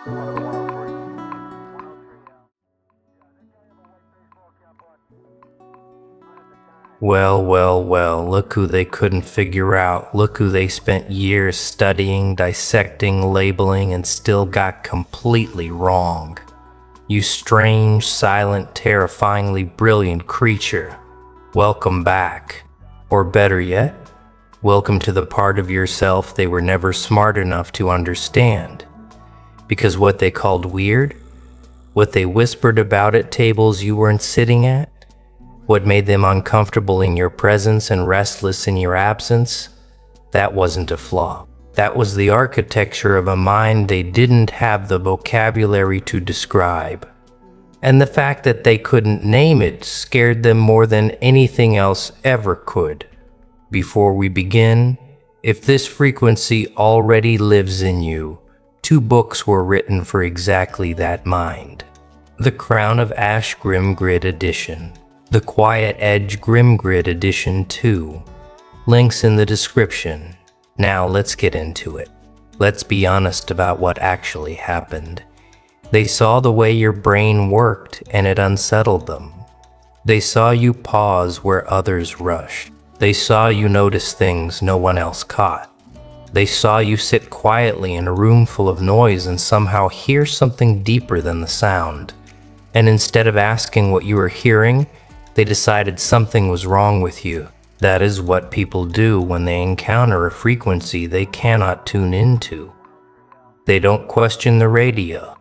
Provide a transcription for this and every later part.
Well, well, well, look who they couldn't figure out. Look who they spent years studying, dissecting, labeling, and still got completely wrong. You strange, silent, terrifyingly brilliant creature. Welcome back. Or better yet, welcome to the part of yourself they were never smart enough to understand. Because what they called weird, what they whispered about at tables you weren't sitting at, what made them uncomfortable in your presence and restless in your absence, that wasn't a flaw. That was the architecture of a mind they didn't have the vocabulary to describe. And the fact that they couldn't name it scared them more than anything else ever could. Before we begin, if this frequency already lives in you, 2 books were written for exactly that mind. The Crown of Ash Grim Grid Edition. The Quiet Edge Grim Grid Edition 2. Links in the description. Now let's get into it. Let's be honest about what actually happened. They saw the way your brain worked and it unsettled them. They saw you pause where others rushed. They saw you notice things no one else caught. They saw you sit quietly in a room full of noise and somehow hear something deeper than the sound. And instead of asking what you were hearing, they decided something was wrong with you. That is what people do when they encounter a frequency they cannot tune into. They don't question the radio.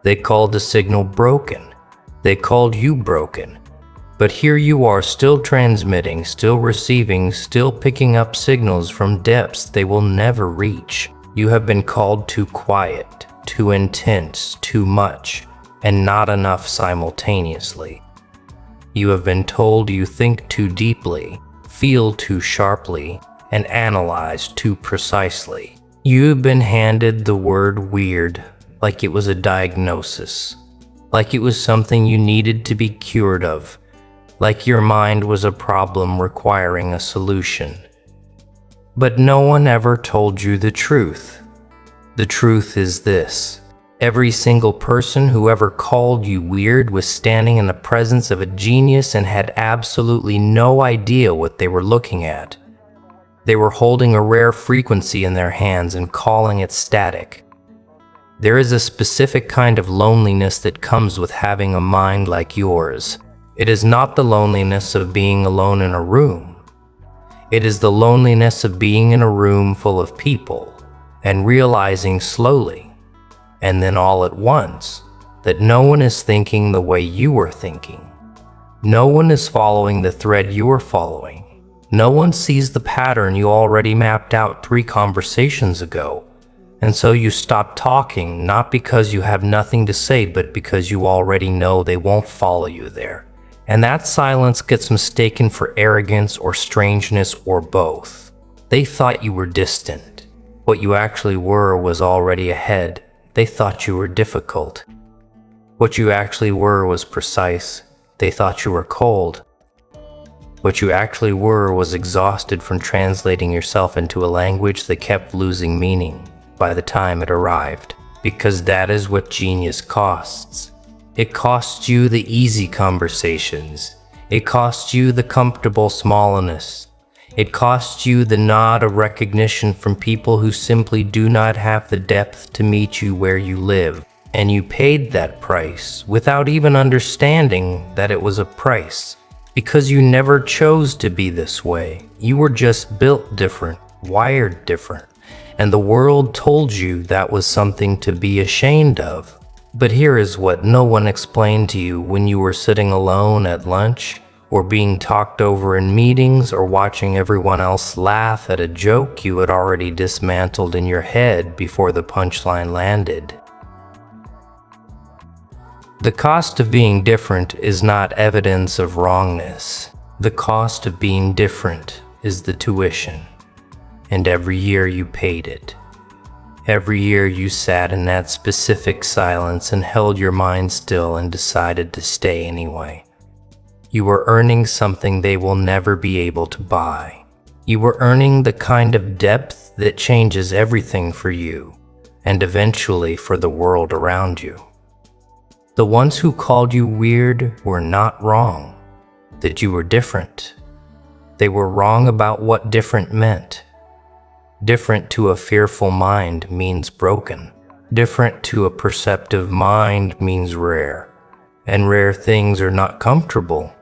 They called the signal broken. They called you broken. But here you are, still transmitting, still receiving, still picking up signals from depths they will never reach. You have been called too quiet, too intense, too much, and not enough simultaneously. You have been told you think too deeply, feel too sharply, and analyze too precisely. You've been handed the word weird like it was a diagnosis, like it was something you needed to be cured of, like your mind was a problem requiring a solution. But no one ever told you the truth. The truth is this. Every single person who ever called you weird was standing in the presence of a genius and had absolutely no idea what they were looking at. They were holding a rare frequency in their hands and calling it static. There is a specific kind of loneliness that comes with having a mind like yours. It is not the loneliness of being alone in a room. It is the loneliness of being in a room full of people and realizing slowly, and then all at once, that no one is thinking the way you were thinking. No one is following the thread you are following. No one sees the pattern you already mapped out 3 conversations ago. And so you stop talking, not because you have nothing to say, but because you already know they won't follow you there. And that silence gets mistaken for arrogance or strangeness or both. They thought you were distant. What you actually were was already ahead. They thought you were difficult. What you actually were was precise. They thought you were cold. What you actually were was exhausted from translating yourself into a language that kept losing meaning by the time it arrived. Because that is what genius costs. It costs you the easy conversations. It costs you the comfortable smallness. It costs you the nod of recognition from people who simply do not have the depth to meet you where you live. And you paid that price without even understanding that it was a price. Because you never chose to be this way. You were just built different, wired different. And the world told you that was something to be ashamed of. But here is what no one explained to you when you were sitting alone at lunch, or being talked over in meetings, or watching everyone else laugh at a joke you had already dismantled in your head before the punchline landed. The cost of being different is not evidence of wrongness. The cost of being different is the tuition. And every year you paid it. Every year you sat in that specific silence and held your mind still and decided to stay anyway. You were earning something they will never be able to buy. You were earning the kind of depth that changes everything for you. and eventually for the world around you. The ones who called you weird were not wrong, that you were different. They were wrong about what different meant. Different to a fearful mind means broken. Different to a perceptive mind means rare. And rare things are not comfortable.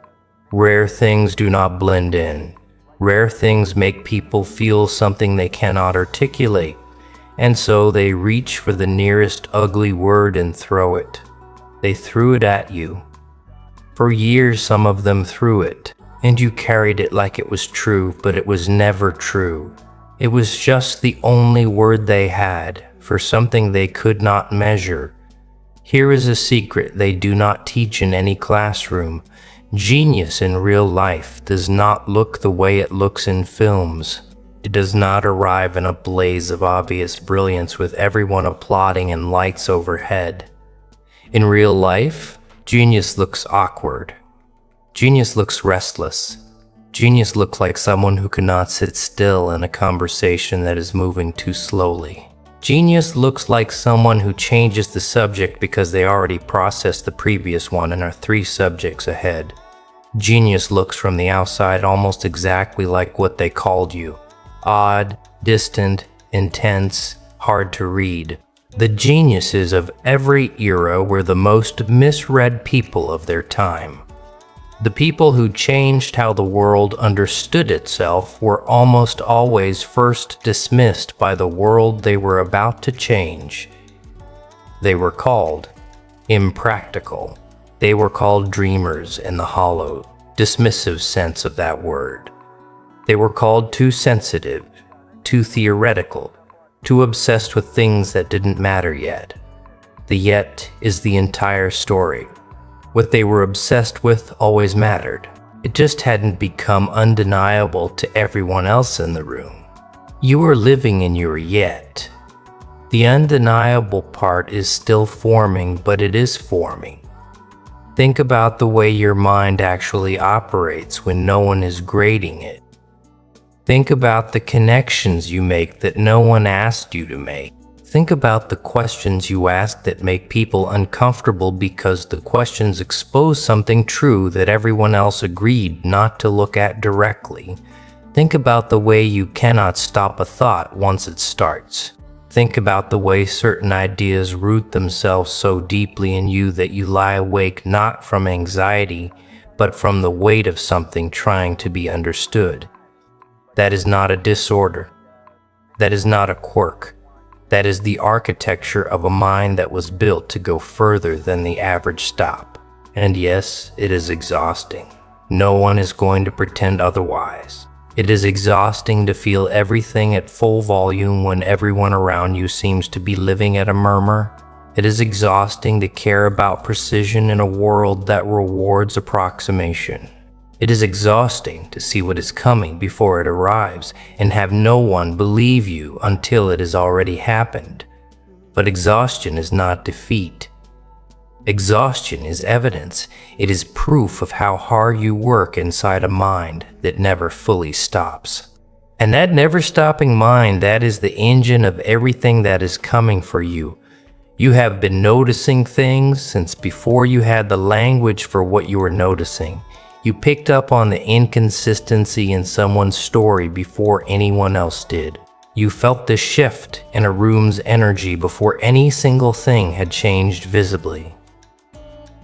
Rare things do not blend in. Rare things make people feel something they cannot articulate, and so they reach for the nearest ugly word and throw it. They threw it at you. For years, some of them threw it, and you carried it like it was true, but it was never true. It was just the only word they had for something they could not measure. Here is a secret they do not teach in any classroom. Genius in real life does not look the way it looks in films. It does not arrive in a blaze of obvious brilliance with everyone applauding and lights overhead. In real life, genius looks awkward. Genius looks restless. Genius looks like someone who cannot sit still in a conversation that is moving too slowly. Genius looks like someone who changes the subject because they already processed the previous one and are 3 subjects ahead. Genius looks from the outside almost exactly like what they called you. Odd, distant, intense, hard to read. The geniuses of every era were the most misread people of their time. The people who changed how the world understood itself were almost always first dismissed by the world they were about to change. They were called impractical. They were called dreamers in the hollow, dismissive sense of that word. They were called too sensitive, too theoretical, too obsessed with things that didn't matter yet. The yet is the entire story. What they were obsessed with always mattered. It just hadn't become undeniable to everyone else in the room. You are living in your yet. The undeniable part is still forming, but it is forming. Think about the way your mind actually operates when no one is grading it. Think about the connections you make that no one asked you to make. Think about the questions you ask that make people uncomfortable because the questions expose something true that everyone else agreed not to look at directly. Think about the way you cannot stop a thought once it starts. Think about the way certain ideas root themselves so deeply in you that you lie awake not from anxiety, but from the weight of something trying to be understood. That is not a disorder. That is not a quirk. That is the architecture of a mind that was built to go further than the average stop. And yes, it is exhausting. No one is going to pretend otherwise. It is exhausting to feel everything at full volume when everyone around you seems to be living at a murmur. It is exhausting to care about precision in a world that rewards approximation. It is exhausting to see what is coming before it arrives and have no one believe you until it has already happened. But exhaustion is not defeat. Exhaustion is evidence. It is proof of how hard you work inside a mind that never fully stops. And that never stopping mind, that is the engine of everything that is coming for you. You have been noticing things since before you had the language for what you were noticing. You picked up on the inconsistency in someone's story before anyone else did. You felt the shift in a room's energy before any single thing had changed visibly.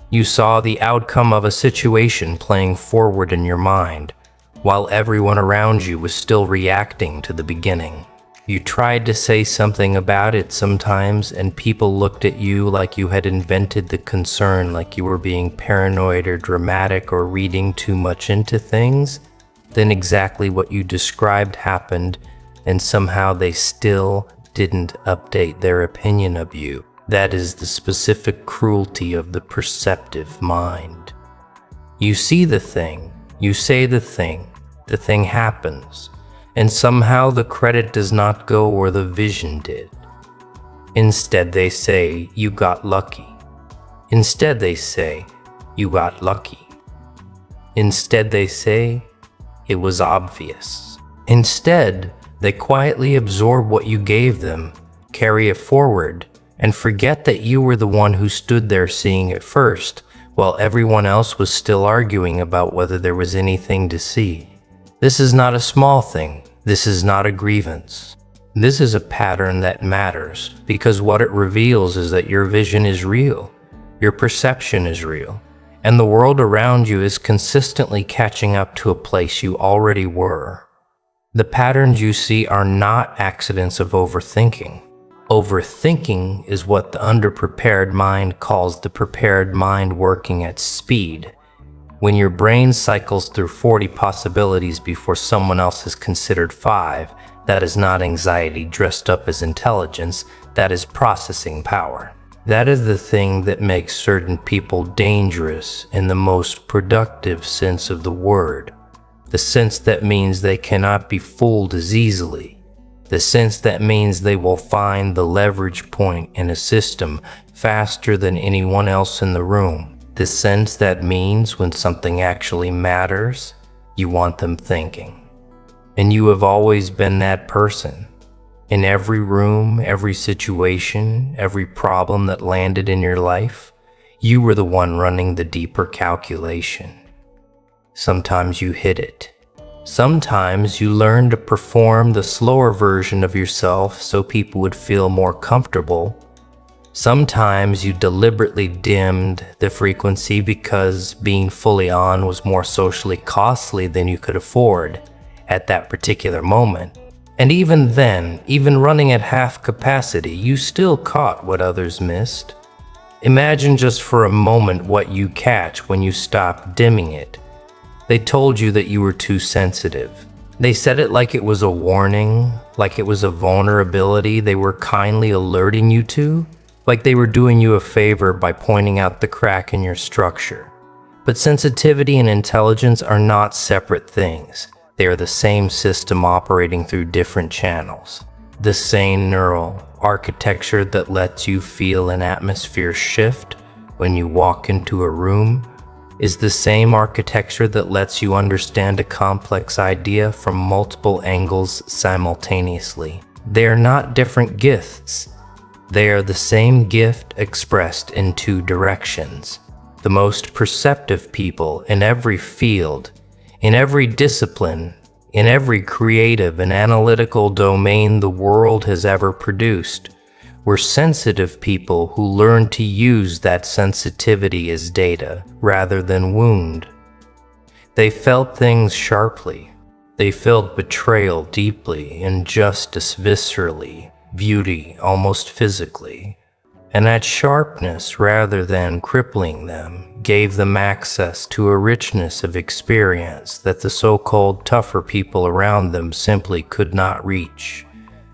You saw the outcome of a situation playing forward in your mind, while everyone around you was still reacting to the beginning. You tried to say something about it sometimes, and people looked at you like you had invented the concern, like you were being paranoid or dramatic or reading too much into things. Then exactly what you described happened, and somehow they still didn't update their opinion of you. That is the specific cruelty of the perceptive mind. You see the thing, you say the thing happens. And somehow the credit does not go where the vision did. Instead they say, you got lucky. Instead they say, you got lucky. Instead they say, it was obvious. Instead, they quietly absorb what you gave them, carry it forward, and forget that you were the one who stood there seeing it first, while everyone else was still arguing about whether there was anything to see. This is not a small thing. This is not a grievance. This is a pattern that matters, because what it reveals is that your vision is real, your perception is real, and the world around you is consistently catching up to a place you already were. The patterns you see are not accidents of overthinking. Overthinking is what the underprepared mind calls the prepared mind working at speed. When your brain cycles through 40 possibilities before someone else has considered 5, that is not anxiety dressed up as intelligence, that is processing power. That is the thing that makes certain people dangerous in the most productive sense of the word. The sense that means they cannot be fooled as easily. The sense that means they will find the leverage point in a system faster than anyone else in the room. The sense that means when something actually matters, you want them thinking. And you have always been that person. In every room, every situation, every problem that landed in your life, you were the one running the deeper calculation. Sometimes you hid it. Sometimes you learned to perform the slower version of yourself so people would feel more comfortable. Sometimes you deliberately dimmed the frequency because being fully on was more socially costly than you could afford at that particular moment. And even then, even running at half capacity, you still caught what others missed. Imagine just for a moment what you catch when you stop dimming it. They told you that you were too sensitive. They said it like it was a warning, like it was a vulnerability they were kindly alerting you to, like they were doing you a favor by pointing out the crack in your structure. But sensitivity and intelligence are not separate things. They are the same system operating through different channels. The same neural architecture that lets you feel an atmosphere shift when you walk into a room is the same architecture that lets you understand a complex idea from multiple angles simultaneously. They are not different gifts. They are the same gift expressed in two directions. The most perceptive people in every field, in every discipline, in every creative and analytical domain the world has ever produced, were sensitive people who learned to use that sensitivity as data rather than wound. They felt things sharply. They felt betrayal deeply, injustice viscerally, beauty almost physically. And that sharpness, rather than crippling them, gave them access to a richness of experience that the so-called tougher people around them simply could not reach.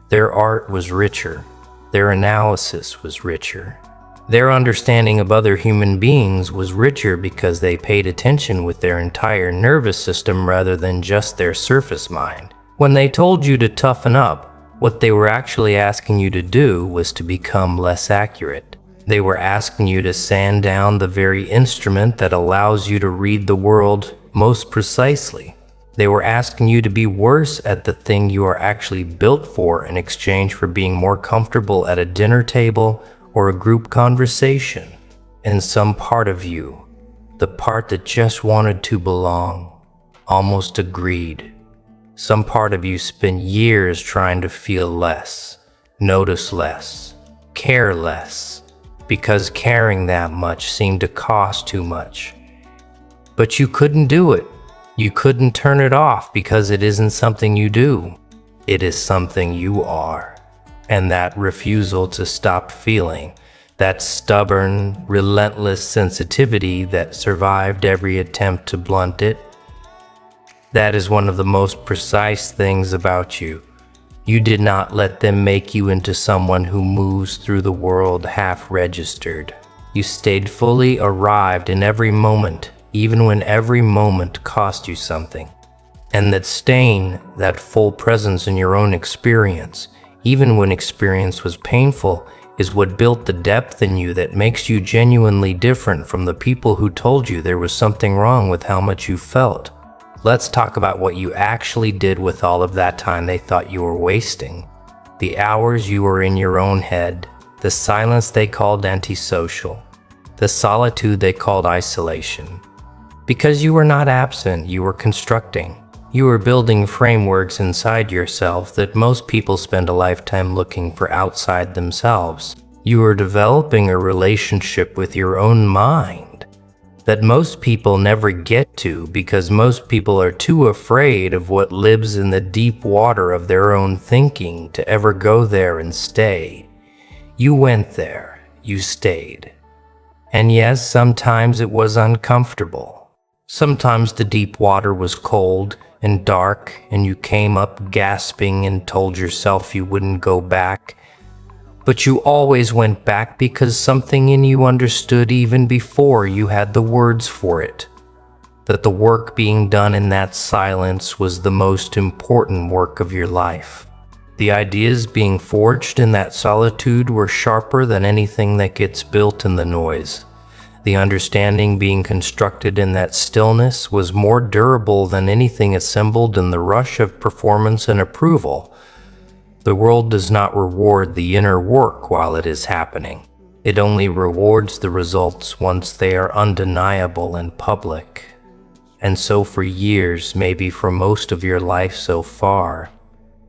Their art was richer. Their analysis was richer. Their understanding of other human beings was richer because they paid attention with their entire nervous system rather than just their surface mind. When they told you to toughen up, what they were actually asking you to do was to become less accurate. They were asking you to sand down the very instrument that allows you to read the world most precisely. They were asking you to be worse at the thing you are actually built for in exchange for being more comfortable at a dinner table or a group conversation. And some part of you, the part that just wanted to belong, almost agreed. Some part of you spent years trying to feel less, notice less, care less, because caring that much seemed to cost too much. But you couldn't do it. You couldn't turn it off because it isn't something you do. It is something you are. And that refusal to stop feeling, that stubborn, relentless sensitivity that survived every attempt to blunt it, that is one of the most precise things about you. You did not let them make you into someone who moves through the world half-registered. You stayed fully arrived in every moment, even when every moment cost you something. And that staying, that full presence in your own experience, even when experience was painful, is what built the depth in you that makes you genuinely different from the people who told you there was something wrong with how much you felt. Let's talk about what you actually did with all of that time they thought you were wasting. the hours you were in your own head, the silence they called antisocial, the solitude they called isolation. Because you were not absent, you were constructing. You were building frameworks inside yourself that most people spend a lifetime looking for outside themselves. You were developing a relationship with your own mind that most people never get to because most people are too afraid of what lives in the deep water of their own thinking to ever go there and stay. You went there, you stayed. And yes, sometimes it was uncomfortable. Sometimes the deep water was cold and dark, and you came up gasping and told yourself you wouldn't go back. But you always went back because something in you understood even before you had the words for it, that the work being done in that silence was the most important work of your life. The ideas being forged in that solitude were sharper than anything that gets built in the noise. The understanding being constructed in that stillness was more durable than anything assembled in the rush of performance and approval. The world does not reward the inner work while it is happening. It only rewards the results once they are undeniable and public. And so for years, maybe for most of your life so far,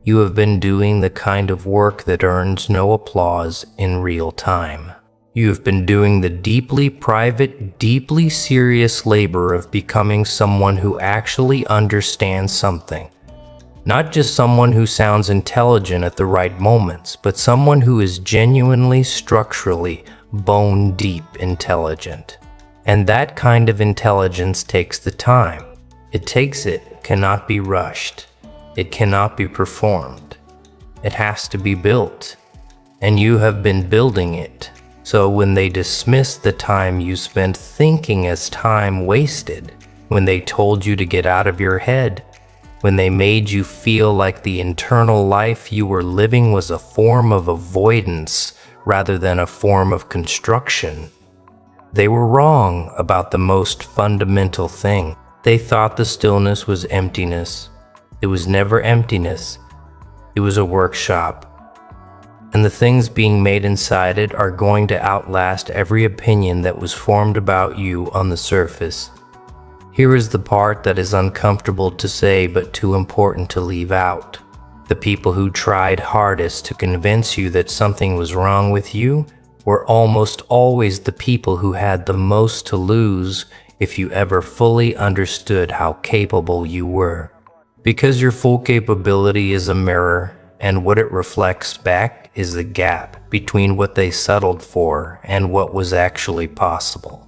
you have been doing the kind of work that earns no applause in real time. You have been doing the deeply private, deeply serious labor of becoming someone who actually understands something. Not just someone who sounds intelligent at the right moments, but someone who is genuinely, structurally, bone-deep intelligent. And that kind of intelligence takes the time. It cannot be rushed. It cannot be performed. It has to be built. And you have been building it. So when they dismissed the time you spent thinking as time wasted, when they told you to get out of your head, when they made you feel like the internal life you were living was a form of avoidance rather than a form of construction, they were wrong about the most fundamental thing. They thought the stillness was emptiness. It was never emptiness. It was a workshop. And the things being made inside it are going to outlast every opinion that was formed about you on the surface. Here is the part that is uncomfortable to say but too important to leave out. The people who tried hardest to convince you that something was wrong with you were almost always the people who had the most to lose if you ever fully understood how capable you were. Because your full capability is a mirror, and what it reflects back is the gap between what they settled for and what was actually possible.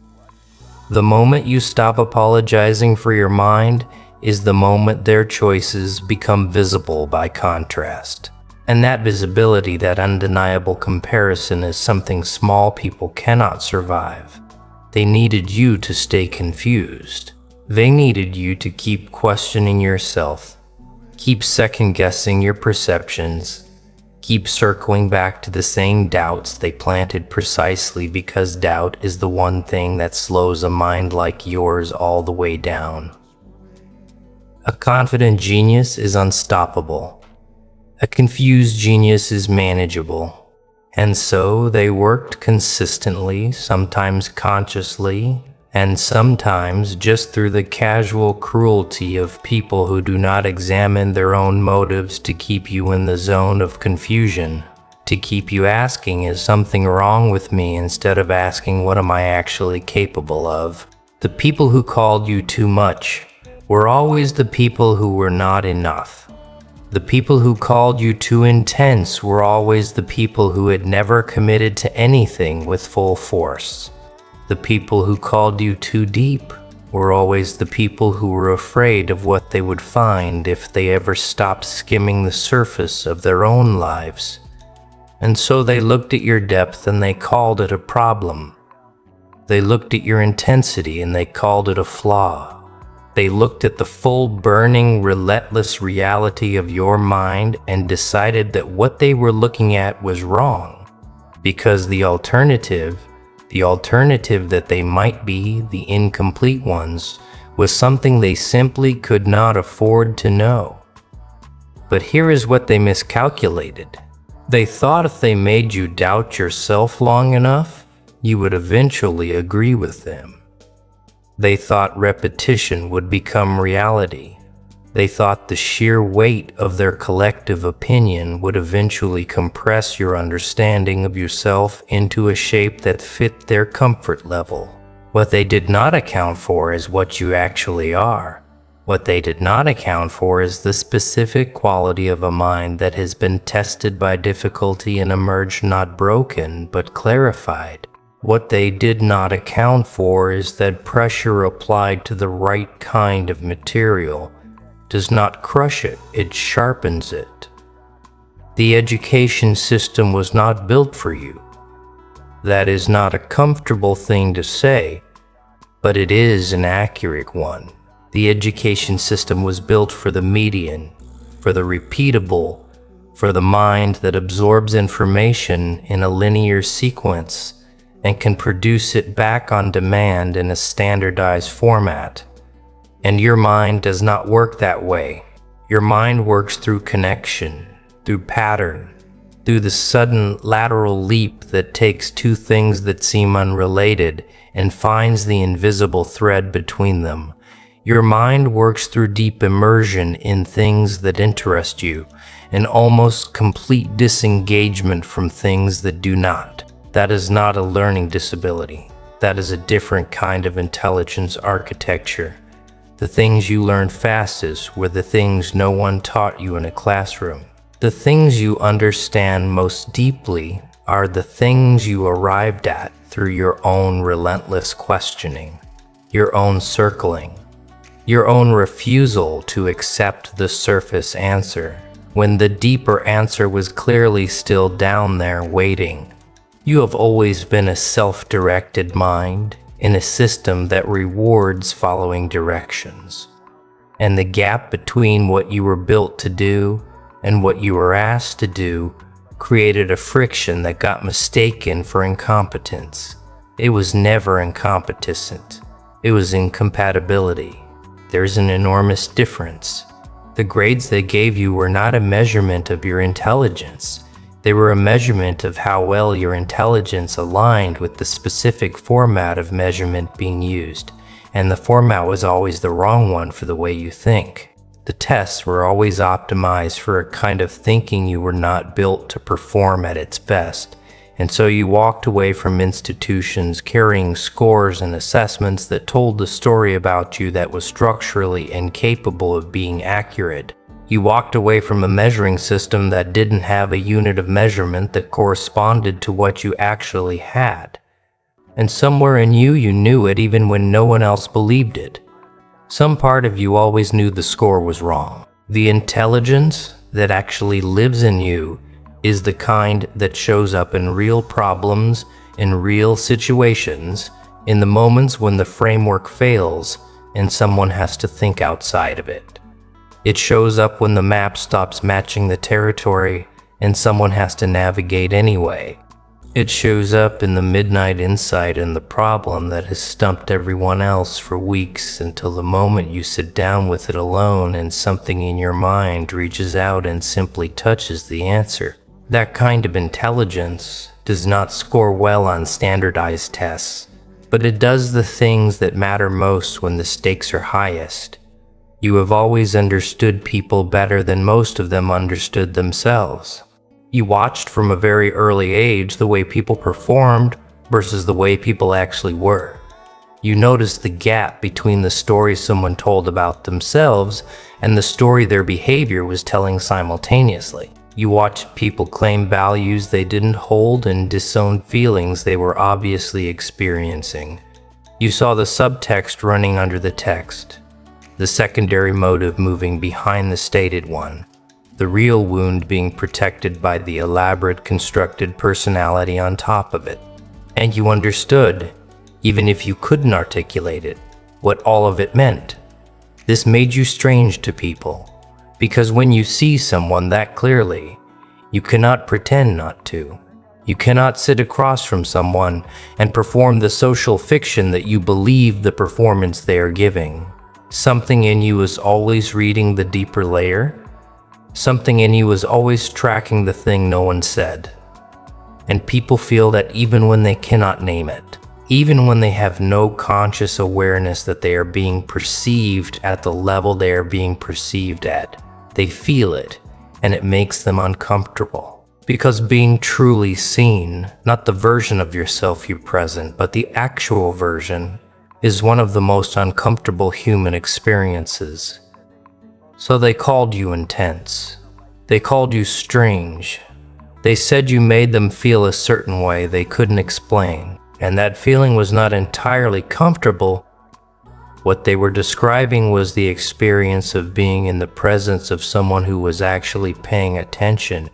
The moment you stop apologizing for your mind is the moment their choices become visible by contrast. And that visibility, that undeniable comparison, is something small people cannot survive. They needed you to stay confused. They needed you to keep questioning yourself, keep second-guessing your perceptions, keep circling back to the same doubts they planted precisely because doubt is the one thing that slows a mind like yours all the way down. A confident genius is unstoppable. A confused genius is manageable. And so they worked consistently, sometimes consciously, and sometimes just through the casual cruelty of people who do not examine their own motives to keep you in the zone of confusion, to keep you asking, is something wrong with me, instead of asking, what am I actually capable of? The people who called you too much were always the people who were not enough. The people who called you too intense were always the people who had never committed to anything with full force. The people who called you too deep were always the people who were afraid of what they would find if they ever stopped skimming the surface of their own lives. And so they looked at your depth and they called it a problem. They looked at your intensity and they called it a flaw. They looked at the full, burning, relentless reality of your mind and decided that what they were looking at was wrong, because the alternative that they might be, the incomplete ones, was something they simply could not afford to know. But here is what they miscalculated. They thought if they made you doubt yourself long enough, you would eventually agree with them. They thought repetition would become reality. They thought the sheer weight of their collective opinion would eventually compress your understanding of yourself into a shape that fit their comfort level. What they did not account for is what you actually are. What they did not account for is the specific quality of a mind that has been tested by difficulty and emerged not broken, but clarified. What they did not account for is that pressure applied to the right kind of material does not crush it, it sharpens it. The education system was not built for you. That is not a comfortable thing to say, but it is an accurate one. The education system was built for the median, for the repeatable, for the mind that absorbs information in a linear sequence and can produce it back on demand in a standardized format. And your mind does not work that way. Your mind works through connection, through pattern, through the sudden lateral leap that takes two things that seem unrelated and finds the invisible thread between them. Your mind works through deep immersion in things that interest you, and almost complete disengagement from things that do not. That is not a learning disability. That is a different kind of intelligence architecture. The things you learned fastest were the things no one taught you in a classroom. The things you understand most deeply are the things you arrived at through your own relentless questioning, your own circling, your own refusal to accept the surface answer, when the deeper answer was clearly still down there waiting. You have always been a self-directed mind in a system that rewards following directions. And the gap between what you were built to do and what you were asked to do created a friction that got mistaken for incompetence. It was never incompetent. It was incompatibility. There's an enormous difference. The grades they gave you were not a measurement of your intelligence. They were a measurement of how well your intelligence aligned with the specific format of measurement being used, and the format was always the wrong one for the way you think. The tests were always optimized for a kind of thinking you were not built to perform at its best, and so you walked away from institutions carrying scores and assessments that told the story about you that was structurally incapable of being accurate. You walked away from a measuring system that didn't have a unit of measurement that corresponded to what you actually had. And somewhere in you, you knew it even when no one else believed it. Some part of you always knew the score was wrong. The intelligence that actually lives in you is the kind that shows up in real problems, in real situations, in the moments when the framework fails and someone has to think outside of it. It shows up when the map stops matching the territory and someone has to navigate anyway. It shows up in the midnight insight in the problem that has stumped everyone else for weeks until the moment you sit down with it alone and something in your mind reaches out and simply touches the answer. That kind of intelligence does not score well on standardized tests, but it does the things that matter most when the stakes are highest. You have always understood people better than most of them understood themselves. You watched from a very early age the way people performed versus the way people actually were. You noticed the gap between the story someone told about themselves and the story their behavior was telling simultaneously. You watched people claim values they didn't hold and disown feelings they were obviously experiencing. You saw the subtext running under the text, the secondary motive moving behind the stated one, the real wound being protected by the elaborate constructed personality on top of it. And you understood, even if you couldn't articulate it, what all of it meant. This made you strange to people, because when you see someone that clearly, you cannot pretend not to. You cannot sit across from someone and perform the social fiction that you believe the performance they are giving. Something in you is always reading the deeper layer. Something in you is always tracking the thing no one said. And people feel that even when they cannot name it, even when they have no conscious awareness that they are being perceived at the level they are being perceived at, they feel it, and it makes them uncomfortable. Because being truly seen, not the version of yourself you present, but the actual version, is one of the most uncomfortable human experiences. So they called you intense. They called you strange. They said you made them feel a certain way they couldn't explain, and that feeling was not entirely comfortable. What they were describing was the experience of being in the presence of someone who was actually paying attention.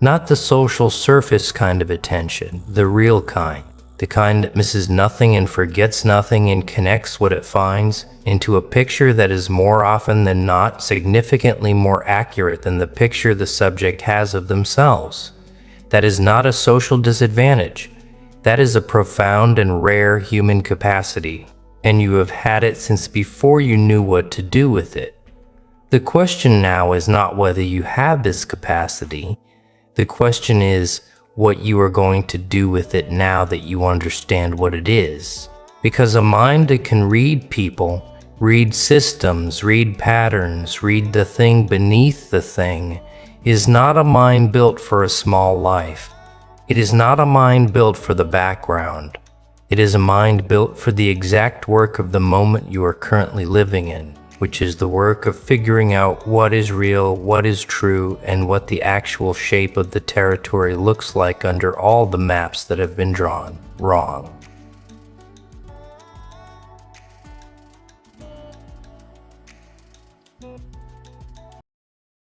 Not the social surface kind of attention, the real kind. The kind that misses nothing and forgets nothing and connects what it finds into a picture that is more often than not significantly more accurate than the picture the subject has of themselves. That is not a social disadvantage. That is a profound and rare human capacity, and you have had it since before you knew what to do with it. The question now is not whether you have this capacity. The question is what you are going to do with it now that you understand what it is. Because a mind that can read people, read systems, read patterns, read the thing beneath the thing, is not a mind built for a small life. It is not a mind built for the background. It is a mind built for the exact work of the moment you are currently living in, which is the work of figuring out what is real, what is true, and what the actual shape of the territory looks like under all the maps that have been drawn wrong.